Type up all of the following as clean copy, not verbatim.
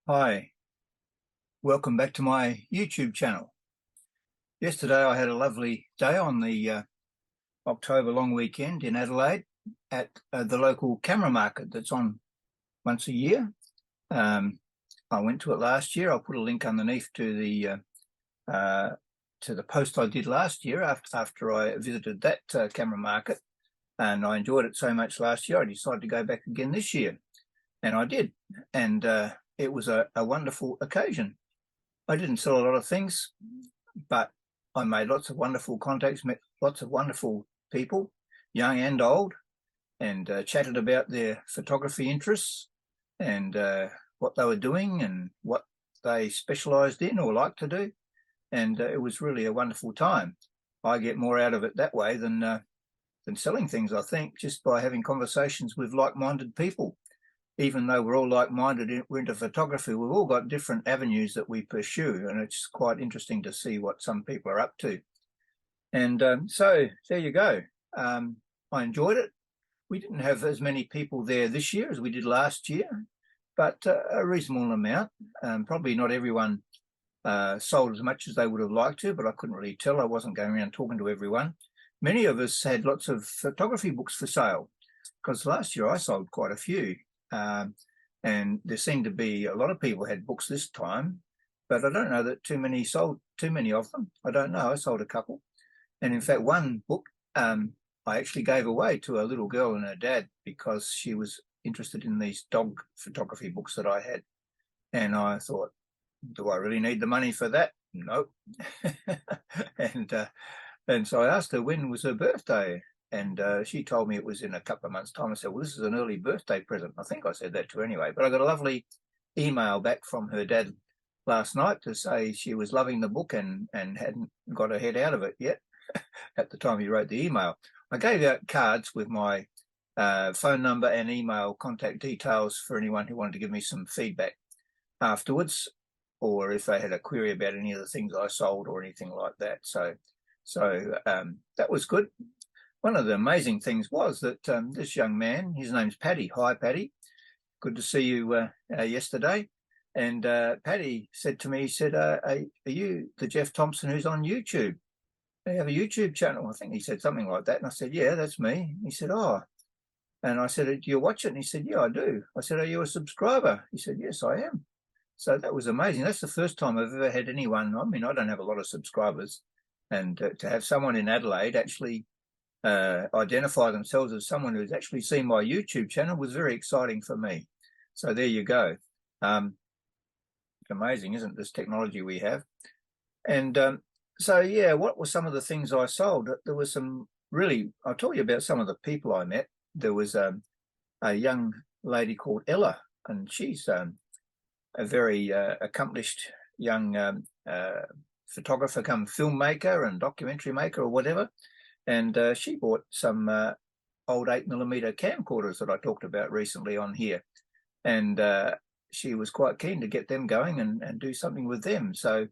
Hi, welcome back to my YouTube channel. Yesterday I had a lovely day on the October long weekend in Adelaide at the local camera market that's on once a year. I went to it last year. I'll put a link underneath to the post I did last year after I visited that camera market, and I enjoyed it so much last year I decided to go back again this year, and I did, and it was a wonderful occasion. I didn't sell a lot of things, but I made lots of wonderful contacts, met lots of wonderful people, young and old, and chatted about their photography interests and what they were doing and what they specialised in or liked to do. And it was really a wonderful time. I get more out of it that way than selling things, I think, just by having conversations with like-minded people. Even though we're all like-minded, we're into photography, we've all got different avenues that we pursue, and it's quite interesting to see what some people are up to. And so there you go. I enjoyed it. We didn't have as many people there this year as we did last year, but a reasonable amount. Probably not everyone sold as much as they would have liked to, but I couldn't really tell. I wasn't going around talking to everyone. Many of us had lots of photography books for sale, because last year I sold quite a few. And there seemed to be a lot of people had books this time, but I don't know that too many sold too many of them. I don't know. I sold a couple. And in fact, one book I actually gave away to a little girl and her dad because she was interested in these dog photography books that I had. And I thought, do I really need the money for that? No. And so I asked her when was her birthday. And she told me it was in a couple of months' time. I said, well, this is an early birthday present. I think I said that to her anyway. But I got a lovely email back from her dad last night to say she was loving the book and hadn't got her head out of it yet at the time he wrote the email. I gave out cards with my phone number and email contact details for anyone who wanted to give me some feedback afterwards, or if they had a query about any of the things I sold or anything like that. So that was good. One of the amazing things was that this young man, his name's Paddy. Hi, Paddy. Good to see you yesterday. And Paddy said to me, he said, are you the Jeff Thompson who's on YouTube? You have a YouTube channel? I think he said something like that. And I said, yeah, that's me. He said, oh. And I said, do you watch it? And he said, yeah, I do. I said, are you a subscriber? He said, yes, I am. So that was amazing. That's the first time I've ever had anyone, I mean, I don't have a lot of subscribers. And to have someone in Adelaide actually identify themselves as someone who's actually seen my YouTube channel was very exciting for me. So there you go. Amazing, isn't this technology we have? And so, yeah, what were some of the things I sold? There was some really, I'll tell you about some of the people I met. There was a young lady called Ella, and she's a very accomplished young photographer come filmmaker and documentary maker or whatever. And she bought some old 8mm camcorders that I talked about recently on here. And she was quite keen to get them going and do something with them. So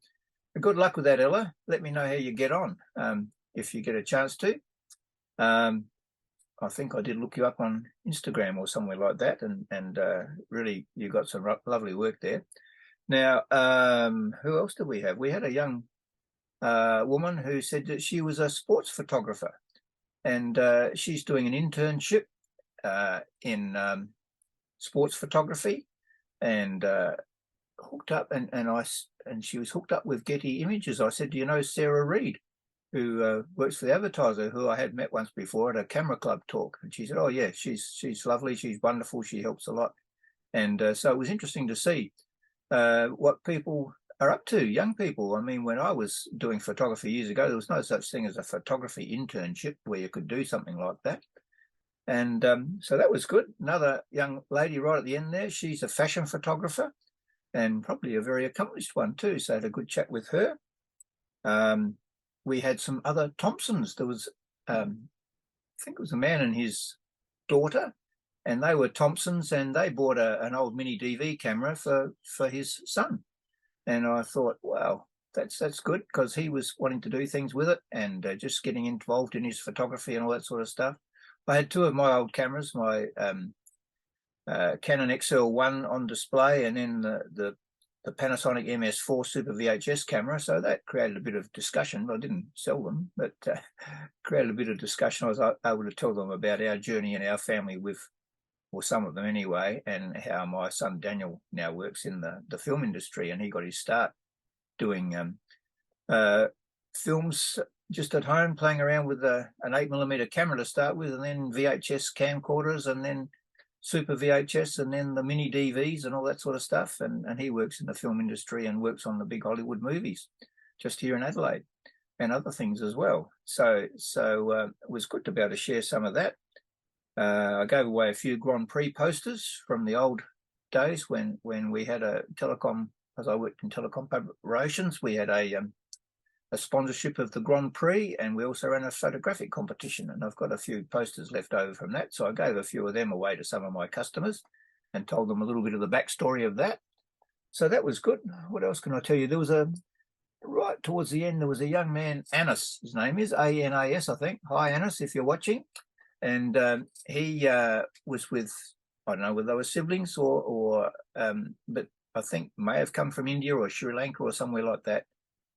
good luck with that, Ella. Let me know how you get on if you get a chance to. I think I did look you up on Instagram or somewhere like that. And really, you got some lovely work there. Now, who else did we have? We had a young woman who said that she was a sports photographer, and she's doing an internship in sports photography, and hooked up, and she was hooked up with Getty Images. I said, do you know Sarah Reed, who works for the advertiser, who I had met once before at a camera club talk? And she said, oh yeah, she's lovely, she's wonderful, she helps a lot. And so it was interesting to see what people are up to, young people. I mean, when I was doing photography years ago, there was no such thing as a photography internship where you could do something like that. And so that was good. Another young lady right at the end there, she's a fashion photographer and probably a very accomplished one too. So I had a good chat with her. We had some other Thompsons. There was, I think it was a man and his daughter, and they were Thompsons, and they bought an old mini DV camera for his son. And I thought, wow, that's good, because he was wanting to do things with it and just getting involved in his photography and all that sort of stuff. I had two of my old cameras, my Canon XL1 on display, and then the Panasonic MS4 Super VHS camera. So that created a bit of discussion. I didn't sell them, but created a bit of discussion. I was able to tell them about our journey and our family with, or some of them anyway, and how my son Daniel now works in the film industry, and he got his start doing films just at home, playing around with an 8mm camera to start with, and then VHS camcorders, and then Super VHS, and then the mini DVs and all that sort of stuff. And he works in the film industry and works on the big Hollywood movies just here in Adelaide and other things as well. So it was good to be able to share some of that. I gave away a few Grand Prix posters from the old days when we had a telecom, as I worked in telecom operations, we had a sponsorship of the Grand Prix, and we also ran a photographic competition, and I've got a few posters left over from that, so I gave a few of them away to some of my customers and told them a little bit of the backstory of that. So that was good. What else can I tell you? There was right towards the end, there was a young man, Anis, his name is Anas, I think. Hi, Anis, if you're watching. And he was with, I don't know whether they were siblings but I think may have come from India or Sri Lanka or somewhere like that.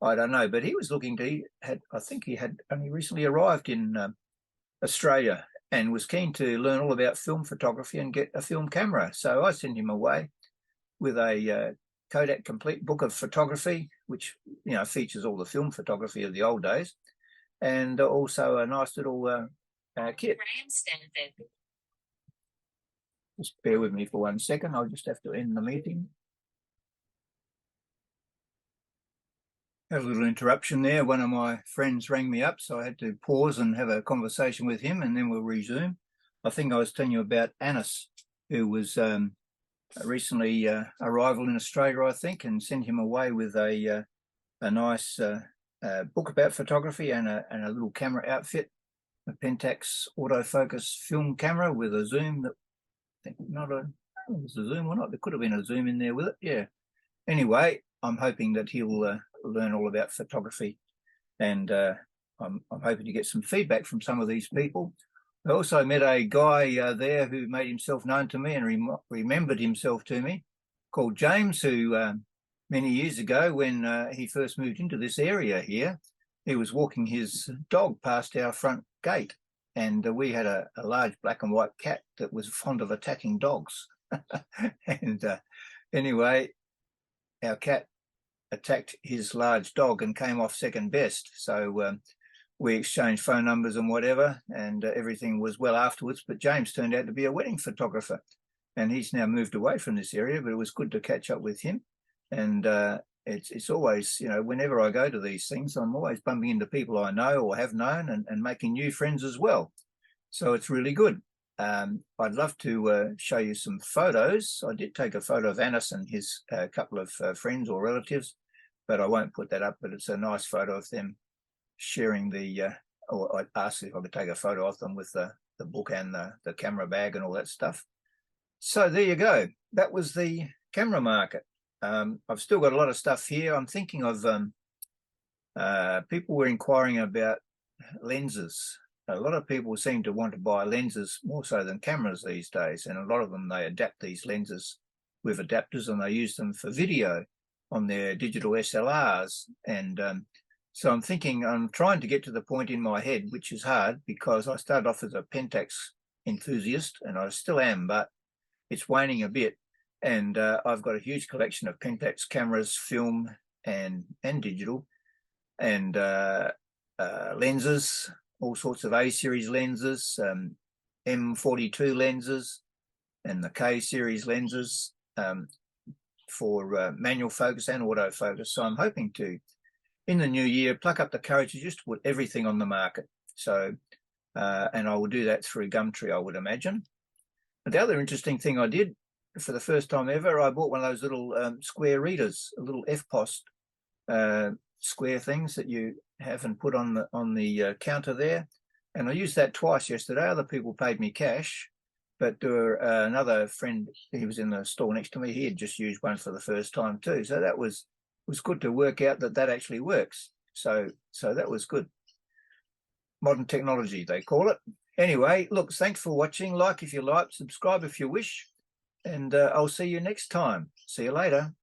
I don't know, but he was I think he had only recently arrived in Australia and was keen to learn all about film photography and get a film camera. So I sent him away with a Kodak complete book of photography, which, features all the film photography of the old days, and also a nice little kit. Just bear with me for 1 second. I'll just have to end the meeting. Had a little interruption there. One of my friends rang me up, so I had to pause and have a conversation with him, and then we'll resume. I think I was telling you about Anis, who was recently arrival in Australia, I think, and sent him away with a nice book about photography and a little camera outfit, a Pentax autofocus film camera with a zoom that, I think, was a zoom or not. There could have been a zoom in there with it. Yeah. Anyway, I'm hoping that he'll learn all about photography, and I'm hoping to get some feedback from some of these people. I also met a guy there who made himself known to me and remembered himself to me, called James, who many years ago, when he first moved into this area here, he was walking his dog past our front gate, and we had a large black and white cat that was fond of attacking dogs. And anyway, our cat attacked his large dog and came off second best. So we exchanged phone numbers and whatever, and everything was well afterwards. But James turned out to be a wedding photographer, and he's now moved away from this area, but it was good to catch up with him. And it's always, whenever I go to these things, I'm always bumping into people I know or have known, and making new friends as well. So it's really good. I'd love to show you some photos. I did take a photo of Anis and his couple of friends or relatives, but I won't put that up. But it's a nice photo of them sharing or I asked if I could take a photo of them with the book and the camera bag and all that stuff. So there you go. That was the camera market. I've still got a lot of stuff here. I'm thinking of people were inquiring about lenses. A lot of people seem to want to buy lenses more so than cameras these days, and a lot of them, they adapt these lenses with adapters and they use them for video on their digital SLRs. And so I'm trying to get to the point in my head, which is hard because I started off as a Pentax enthusiast, and I still am, but it's waning a bit. And I've got a huge collection of Pentax cameras, film and digital, and lenses, all sorts of A-series lenses, M42 lenses, and the K-series lenses for manual focus and autofocus. So I'm hoping to, in the new year, pluck up the courage to just put everything on the market. So, and I will do that through Gumtree, I would imagine. But the other interesting thing I did, for the first time ever, I bought one of those little square readers, a little FPOS square things that you have and put on the counter there. And I used that twice yesterday. Other people paid me cash, but another friend, he was in the store next to me, he had just used one for the first time too. So that was good to work out that actually works. So that was good. Modern technology, they call it. Anyway, look, thanks for watching. Like if you like, subscribe if you wish. and I'll see you next time. See you later.